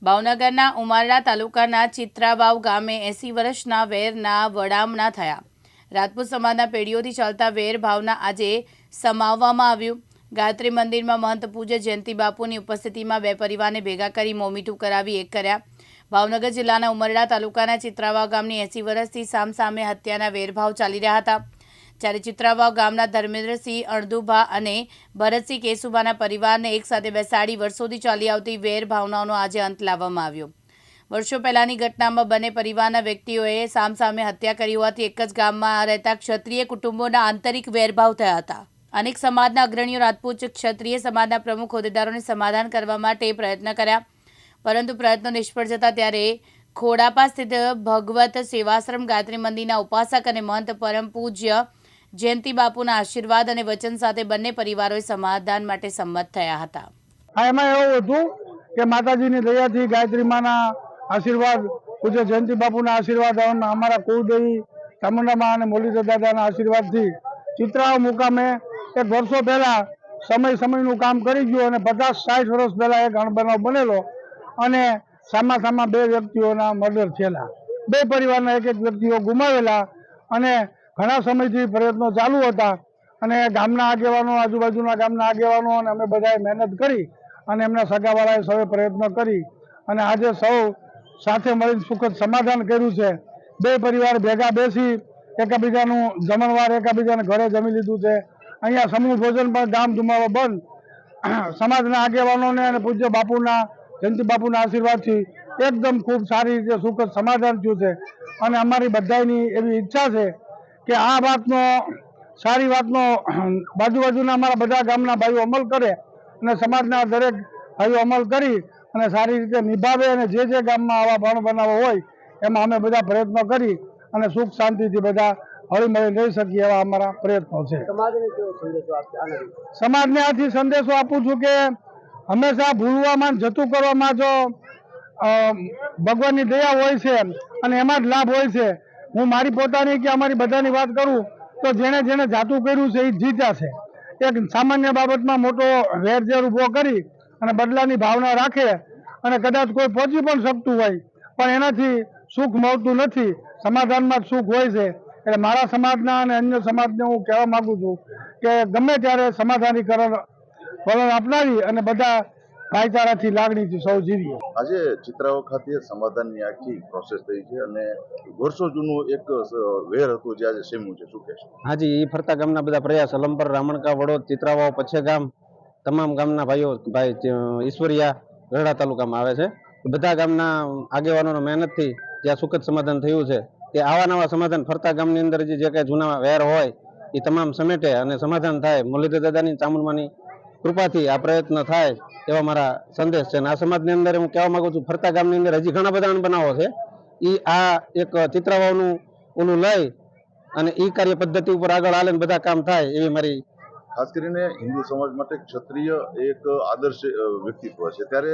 ભાવનગરના ઉમરડા તાલુકાના ચિત્રાવાવ ગામે 80 વર્ષના વેરના વડામણા થયા। રાજપૂત સમાજના પેઢીઓથી ચાલતા વેર ભાવના આજે સમાવવામાં આવ્યું। ગાયત્રી મંદિરમાં મહંત પૂજ્ય જયંતિ બાપુની ઉપસ્થિતિમાં બે પરિવારને ભેગા કરી મોમીઠું કરાવી એક કર્યા। ભાવનગર જિલ્લાના ઉમરડા તાલુકાના ચિત્રાવાવ ગામની 80 વર્ષથી સામસામે હત્યાના વેરભાવ ચાલી રહ્યા હતા। જ્યારે ચિત્રાવાવ ગામના ધર્મેન્દ્રસિંહ અણદુભા અને ભરતસિંહ કેશુભાના પરિવારને એકસાથે બેસાડી વર્ષોથી ચાલી આવતી વેર ભાવનાઓનો આજે અંત લાવવામાં આવ્યો। વર્ષો પહેલાની ઘટનામાં બંને પરિવારના વ્યક્તિઓએ સામસામે હત્યા કરી હોવાથી એક જ ગામમાં રહેતા ક્ષત્રિય કુટુંબોના આંતરિક વેરભાવ થયા હતા। અનેક સમાજના અગ્રણીઓ રાજપૂત ક્ષત્રિય સમાજના પ્રમુખ હોદ્દેદારોને સમાધાન કરવા માટે પ્રયત્ન કર્યા, પરંતુ પ્રયત્નો નિષ્ફળ જતા ત્યારે ખોડાપા સ્થિત ભગવત સેવાશ્રમ ગાયત્રી મંદિરના ઉપાસક અને મહંત પરમ પૂજ્ય જયંતિ બાપુના આશીર્વાદ અને વચન સાથે બંને પરિવારોએ સમાધાન માટે સંમત થયા હતા। એમાં એવું હતું કે માતાજીની દયાથી ગાયત્રી માના આશીર્વાદ, પૂજ્ય જયંતિ બાપુના આશીર્વાદ, અમારા કુળદેવી ચામુંડામાં અને મોલીધર દાદાના આશીર્વાદથી ચિત્રાવ મુકામે એક વર્ષો પહેલા સમયનું કામ કરી ગયું અને 50-60 વર્ષ પહેલા એક અણબનાવ બનેલો અને સામા બે વ્યક્તિઓના મર્ડર થયેલા, બે પરિવારના એક વ્યક્તિઓ ગુમાવેલા અને ઘણા સમયથી પ્રયત્નો ચાલુ હતા અને ગામના આગેવાનો, આજુબાજુના ગામના આગેવાનો અને અમે બધાએ મહેનત કરી અને એમના સગાવાળાએ સૌએ પ્રયત્નો કરી અને આજે સૌ સાથે મળીને સુખદ સમાધાન કર્યું છે। બે પરિવાર ભેગા બેસી એકબીજાનું જમણવાર એકબીજાને ઘરે જમી લીધું છે। અહીંયા સમૂહ ભોજન પણ ધામ ધુમાડો બંધ સમાજના આગેવાનોને અને પૂજ્ય બાપુના જયંતિ બાપુના આશીર્વાદથી એકદમ ખૂબ સારી રીતે સુખદ સમાધાન થયું છે અને અમારી બધાની એવી ઈચ્છા છે કે આ વાતનો, સારી વાતનો બાજુના અમારા બધા ગામના ભાઈઓ અમલ કરે અને સમાજના દરેક ભાઈઓ અમલ કરી અને સારી રીતે નિભાવે અને જે ગામમાં આવા ભણ બનાવો હોય એમાં અમે બધા પ્રયત્નો કરી અને સુખ શાંતિથી બધા હળીમળી રહી શકીએ એવા અમારા પ્રયત્નો છે। સમાજને આથી સંદેશો આપું છું કે હંમેશા ભૂલવામાં, જતું કરવામાં જો ભગવાનની દયા હોય છે અને એમાં જ લાભ હોય છે। હું મારી પોતાની કે અમારી બધાની વાત કરું તો જેણે જાતું કર્યું છે એ જીત્યા છે। એક સામાન્ય બાબતમાં મોટો વેરઝેર ઊભો કરી અને બદલાની ભાવના રાખે અને કદાચ કોઈ પહોંચી પણ શકતું હોય પણ એનાથી સુખ મળતું નથી, સમાધાનમાં જ સુખ હોય છે। એટલે મારા સમાજના અને અન્ય સમાજને હું કહેવા માગું છું કે ગમે ત્યારે સમાધાનીકરણ વલણ અપનાવી અને બધા ભાઈચારાથી, લાગણીથી સૌ જીવીએ। આજે ચિત્રાવ ખાતે સમાધાનની આખી પ્રોસેસ થઈ છે અને વર્ષો જૂનું એક વેર હતું જે આજે સેમ્યું છે, શું કહેશો? હાજી, એ ફરતા ગામના બધા પ્રયાસ, અલમપર, રામણકા, વડોદ, ચિત્રાવાવ, પછે ગામ, તમામ ગામના ભાઈઓ ઈશ્વરિયા ગઢડા તાલુકામાં આવે છે। બધા ગામના આગેવાનોની મહેનતથી જ્યાં સુખદ સમાધાન થયું છે તે આવા નવા સમાધાન ફરતા ગામની અંદર જે કંઈ જૂના વેર હોય એ તમામ સમેટે અને સમાધાન થાય। મોલીધર દાદાની, ચામુંડમાની કૃપાથી આ પ્રયત્ન થાય એવા મારા સંદેશ છે। અને આ સમાજની અંદર હું કહેવા માંગુ છું, ફરતા ગામની અંદર હજી ઘણા બધા અણબનાવો છે, એ આ એક ચિત્રાવાવનું ઓલું લઈ અને એ કાર્ય પદ્ધતિ ઉપર આગળ હાલે ને બધા કામ થાય એવી મારી। ખાસ કરીને હિન્દુ સમાજ માટે ક્ષત્રિય એક આદર્શ વ્યક્તિત્વ છે, ત્યારે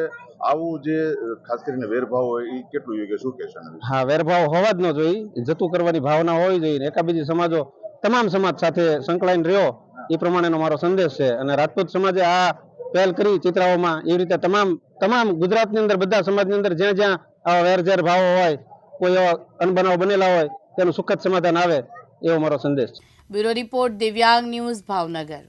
આવું જે ખાસ કરીને વેરભાવ હોય એ કેટલું યોગ્ય, શું કહેશો? હા, વેરભાવ હોવા જ ન જોઈએ, જતું કરવાની ભાવના હોવી જોઈએ। એકાબીજી સમાજો, તમામ સમાજ સાથે સંકળાઈને રહ્યો એ પ્રમાણેનો મારો સંદેશ છે। અને રાજપૂત સમાજે આ પહેલ કરી ચિત્રાઓમાં, એવી રીતે તમામ ગુજરાતની અંદર બધા સમાજની અંદર જ્યાં આવા વેરઝેર ભાવો હોય, કોઈ એવા અનબનાવ બનેલા હોય તેનું સુખદ સમાધાન આવે એવો મારો સંદેશ છે। બ્યુરો રિપોર્ટ, દિવ્યાંગ ન્યૂઝ, ભાવનગર।